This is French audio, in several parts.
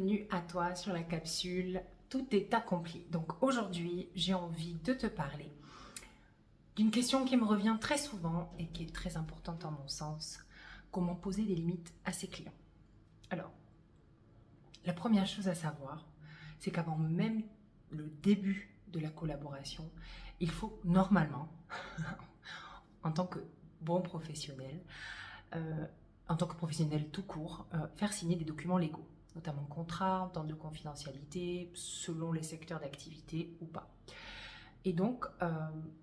bienvenue à toi sur la capsule Tout est accompli. Donc aujourd'hui, j'ai envie de te parler d'une question qui me revient très souvent et qui est très importante en mon sens. Comment poser des limites à ses clients? Alors, la première chose à savoir, c'est qu'avant même le début de la collaboration, il faut normalement, en tant que bon professionnel, en tant que professionnel tout court, faire signer des documents légaux, notamment contrat, entente de confidentialité, selon les secteurs d'activité ou pas. Et donc,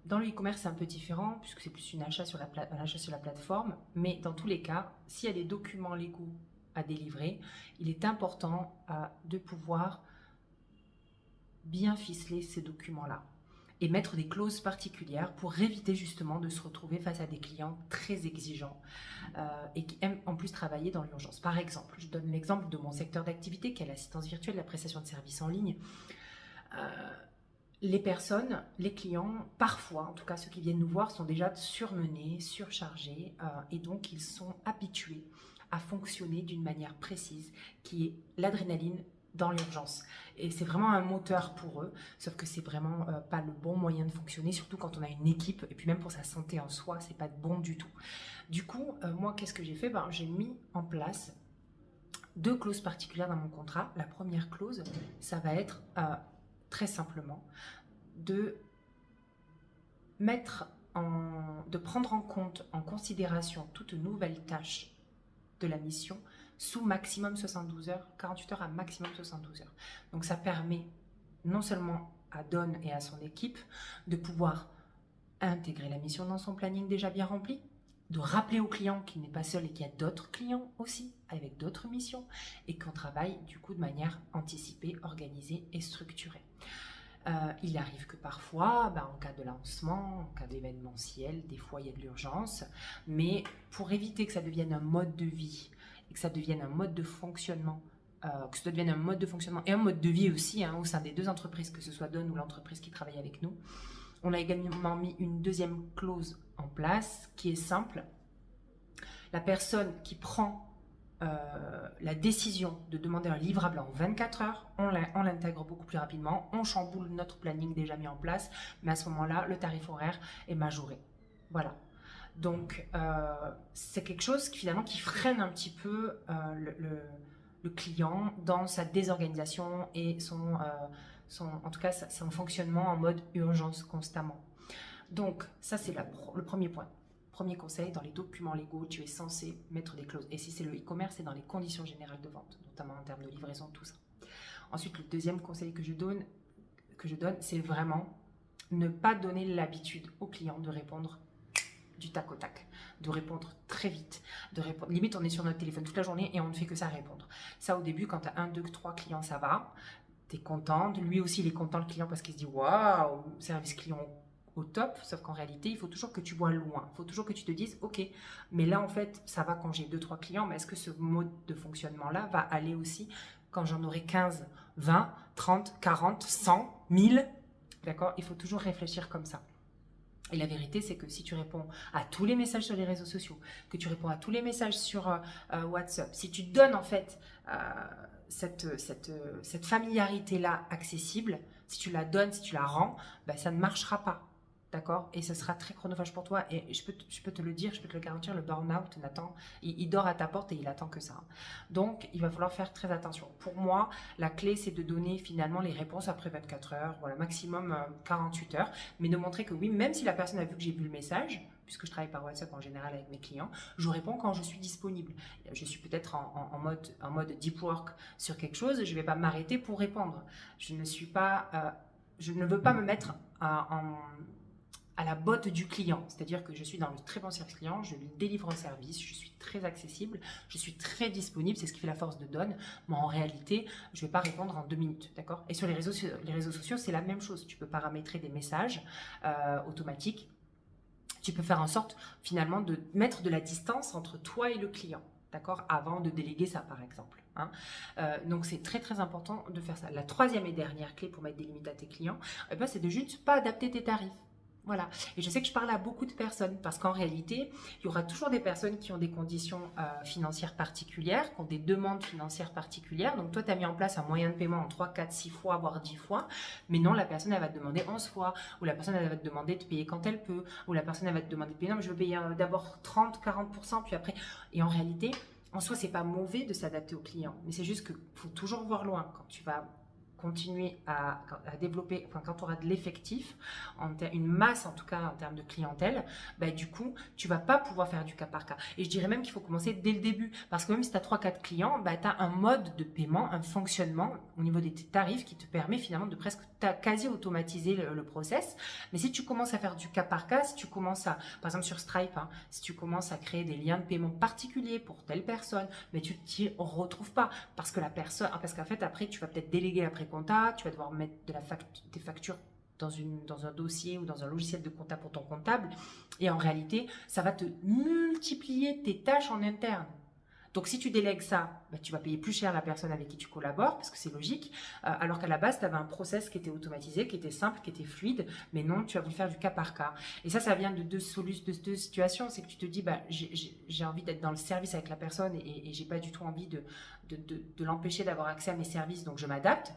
dans le e-commerce, c'est un peu différent, puisque c'est plus un achat sur la plateforme, mais dans tous les cas, s'il y a des documents légaux à délivrer, il est important de pouvoir bien ficeler ces documents-là et mettre des clauses particulières pour éviter justement de se retrouver face à des clients très exigeants et qui aiment en plus travailler dans l'urgence. Par exemple, je donne l'exemple de mon secteur d'activité qui est l'assistance virtuelle, la prestation de services en ligne. Les personnes, les clients, parfois, en tout cas ceux qui viennent nous voir, sont déjà surmenés, surchargés et donc ils sont habitués à fonctionner d'une manière précise qui est l'adrénaline dans l'urgence. Et c'est vraiment un moteur pour eux, sauf que c'est vraiment pas le bon moyen de fonctionner, surtout quand on a une équipe, et puis même pour sa santé en soi, c'est pas bon du tout. Du coup, moi, qu'est-ce que j'ai fait? J'ai mis en place deux clauses particulières dans mon contrat. La première clause, ça va être très simplement de prendre en considération toute nouvelle tâche de la mission sous maximum 72 heures, 48 heures à maximum 72 heures. Donc ça permet non seulement à Don et à son équipe de pouvoir intégrer la mission dans son planning déjà bien rempli, de rappeler au client qu'il n'est pas seul et qu'il y a d'autres clients aussi avec d'autres missions et qu'on travaille du coup de manière anticipée, organisée et structurée. Il arrive que parfois, en cas de lancement, en cas d'événementiel, des fois il y a de l'urgence, mais pour éviter que ça devienne un mode de vie et que ça devienne un mode de fonctionnement, que ça devienne un mode de fonctionnement et un mode de vie aussi au sein des deux entreprises, que ce soit Don ou l'entreprise qui travaille avec nous, on a également mis une deuxième clause en place qui est simple. La personne qui prend la décision de demander un livrable en 24 heures, on l'intègre beaucoup plus rapidement, on chamboule notre planning déjà mis en place, mais à ce moment-là, le tarif horaire est majoré. Voilà. Donc, c'est quelque chose qui finalement qui freine un petit peu le client dans sa désorganisation et en tout cas, son fonctionnement en mode urgence constamment. Donc, ça, c'est le premier point. Premier conseil, dans les documents légaux, tu es censé mettre des clauses. Et si c'est le e-commerce, c'est dans les conditions générales de vente, notamment en termes de livraison, tout ça. Ensuite, le deuxième conseil que je donne, c'est vraiment ne pas donner l'habitude aux clients de répondre du tac au tac, de répondre très vite, limite on est sur notre téléphone toute la journée et on ne fait que ça répondre. Ça au début, quand tu as 1, 2, 3 clients, ça va, tu es contente, lui aussi il est content le client parce qu'il se dit waouh, service client au top, sauf qu'en réalité, il faut toujours que tu vois loin. Il faut toujours que tu te dises, ok, mais là, en fait, ça va quand j'ai 2-3 clients, mais est-ce que ce mode de fonctionnement-là va aller aussi quand j'en aurai 15, 20, 30, 40, 100, 1000? D'accord? Il faut toujours réfléchir comme ça. Et la vérité, c'est que si tu réponds à tous les messages sur les réseaux sociaux, que tu réponds à tous les messages sur WhatsApp, si tu donnes en fait cette familiarité-là accessible, si tu la donnes, si tu la rends, ça ne marchera pas. D'accord? Et ce sera très chronophage pour toi. Et je peux te le dire, je peux te le garantir, le burn-out, il dort à ta porte et il attend que ça. Donc, il va falloir faire très attention. Pour moi, la clé, c'est de donner finalement les réponses après 24 heures, voilà, maximum 48 heures, mais de montrer que oui, même si la personne a vu que j'ai vu le message, puisque je travaille par WhatsApp en général avec mes clients, je réponds quand je suis disponible. Je suis peut-être en mode deep work sur quelque chose, je ne vais pas m'arrêter pour répondre. Je ne veux pas me mettre à la botte du client, c'est-à-dire que je suis dans le très bon service client, je lui délivre un service, je suis très accessible, je suis très disponible, c'est ce qui fait la force de Don, mais en réalité, je ne vais pas répondre en 2 minutes, d'accord? Et sur les réseaux sociaux, c'est la même chose, tu peux paramétrer des messages automatiques, tu peux faire en sorte finalement de mettre de la distance entre toi et le client, d'accord? Avant de déléguer ça par exemple. Donc c'est très très important de faire ça. La troisième et dernière clé pour mettre des limites à tes clients, c'est de juste pas adapter tes tarifs. Voilà. Et je sais que je parle à beaucoup de personnes parce qu'en réalité, il y aura toujours des personnes qui ont des conditions financières particulières, qui ont des demandes financières particulières. Donc, toi, tu as mis en place un moyen de paiement en 3, 4, 6 fois, voire 10 fois. Mais non, la personne, elle va te demander 11 fois. Ou la personne, elle va te demander de payer quand elle peut. Ou la personne, elle va te demander de payer. Non, mais je veux payer d'abord 30, 40%, puis après. Et en réalité, en soi, c'est pas mauvais de s'adapter au client. Mais c'est juste qu'il faut toujours voir loin quand tu vas continuer à développer, enfin quand tu auras de l'effectif, une masse en tout cas en termes de clientèle, bah, du coup, tu vas pas pouvoir faire du cas par cas. Et je dirais même qu'il faut commencer dès le début, parce que même si tu as 3-4 clients, bah, tu as un mode de paiement, un fonctionnement au niveau des tarifs qui te permet finalement de presque quasi automatiser le process. Mais si tu commences à faire du cas par cas, si tu commences à, par exemple sur Stripe, hein, si tu commences à créer des liens de paiement particuliers pour telle personne, mais tu t'y retrouves pas, parce que la personne, parce qu'en fait après tu vas peut-être déléguer après compta, tu vas devoir mettre des factures dans un dossier ou dans un logiciel de compta pour ton comptable. Et en réalité, ça va te multiplier tes tâches en interne. Donc, si tu délègues ça, bah, tu vas payer plus cher la personne avec qui tu collabores, parce que c'est logique, alors qu'à la base, tu avais un process qui était automatisé, qui était simple, qui était fluide, mais non, tu vas voulu faire du cas par cas. Et ça vient de deux situations. C'est que tu te dis, bah, j'ai envie d'être dans le service avec la personne et j'ai pas du tout envie de l'empêcher d'avoir accès à mes services, donc je m'adapte,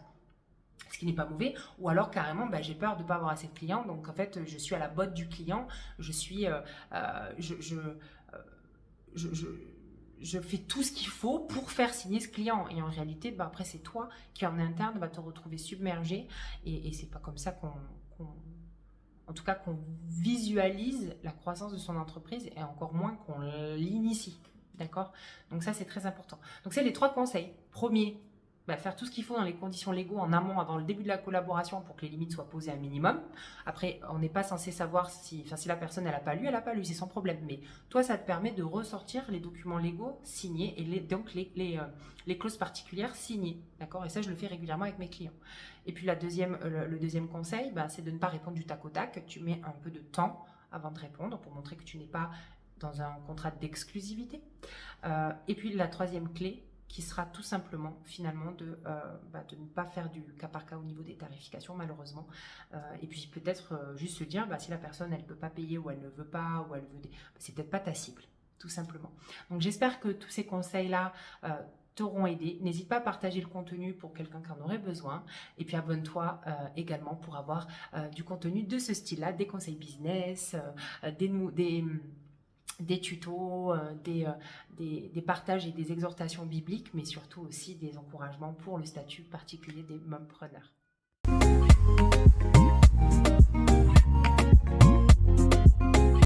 ce qui n'est pas mauvais, ou alors carrément bah, j'ai peur de ne pas avoir assez de clients, donc en fait je suis à la botte du client, je suis je, je fais tout ce qu'il faut pour faire signer ce client, et en réalité bah, après c'est toi qui en interne va te retrouver submergé, et c'est pas comme ça en tout cas qu'on visualise la croissance de son entreprise, et encore moins qu'on l'initie, d'accord? Donc ça c'est très important. Donc c'est les 3 conseils. Premier, bah, faire tout ce qu'il faut dans les conditions légaux en amont avant le début de la collaboration pour que les limites soient posées un minimum. Après, on n'est pas censé savoir si la personne elle n'a pas lu, c'est son problème. Mais toi, ça te permet de ressortir les documents légaux signés et donc les clauses particulières signées. D'accord? Et ça, je le fais régulièrement avec mes clients. Et puis le deuxième conseil, bah, c'est de ne pas répondre du tac au tac. Tu mets un peu de temps avant de répondre pour montrer que tu n'es pas dans un contrat d'exclusivité. Et puis la troisième clé, qui sera tout simplement finalement de ne pas faire du cas par cas au niveau des tarifications malheureusement, et puis peut-être juste se dire si la personne elle ne peut pas payer ou elle ne veut pas ou elle veut c'est peut-être pas ta cible tout simplement. Donc j'espère que tous ces conseils là t'auront aidé. N'hésite pas à partager le contenu pour quelqu'un qui en aurait besoin, et puis abonne-toi également pour avoir du contenu de ce style là, des conseils business, des tutos, des partages et des exhortations bibliques, mais surtout aussi des encouragements pour le statut particulier des mompreneurs.